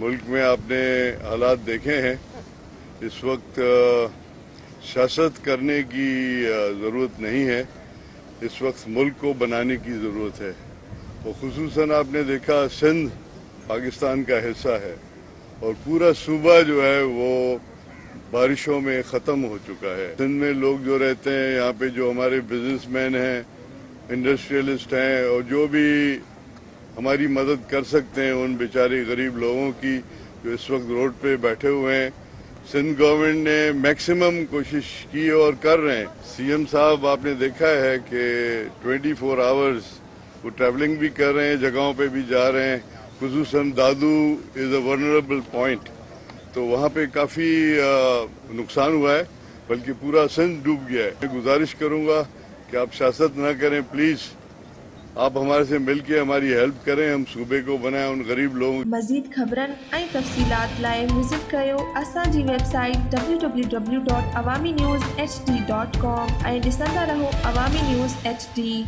मुल्क में आपने हालात देखे हैं। इस वक्त सियासत करने की ज़रूरत नहीं है, इस वक्त मुल्क को बनाने की ज़रूरत है। और खुसूसन आपने देखा सिंध पाकिस्तान का हिस्सा है और पूरा सूबा जो है वो बारिशों में ख़त्म हो चुका है। सिंध में लोग जो रहते हैं, यहाँ पे जो हमारे बिजनेसमैन हैं, इंडस्ट्रियलिस्ट हैं और जो भी हमारी मदद कर सकते हैं उन बेचारे गरीब लोगों की जो इस वक्त रोड पे बैठे हुए हैं, सिंध गवर्नमेंट ने मैक्सिमम कोशिश की और कर रहे हैं। सीएम साहब आपने देखा है कि 24 आवर्स वो ट्रैवलिंग भी कर रहे हैं, जगहों पे भी जा रहे हैं। खुसूसन दादू इज़ अ वल्नरेबल पॉइंट, तो वहाँ पे काफ़ी नुकसान हुआ है, बल्कि पूरा सिंध डूब गया है। मैं गुजारिश करूँगा कि आप सियासत न करें प्लीज़, आप हमारे से मिलके हमारी हेल्प करें, हम सूबे को बनाएं उन गरीब लोगों। मज़ीद ख़बरनि ऐं तफ़सीलात लाइ विज़िट कयो असांजी वेबसाइट www.awamiNewsHD.com ऐं ॾिसंदा रहो अवामी न्यूज़ HD।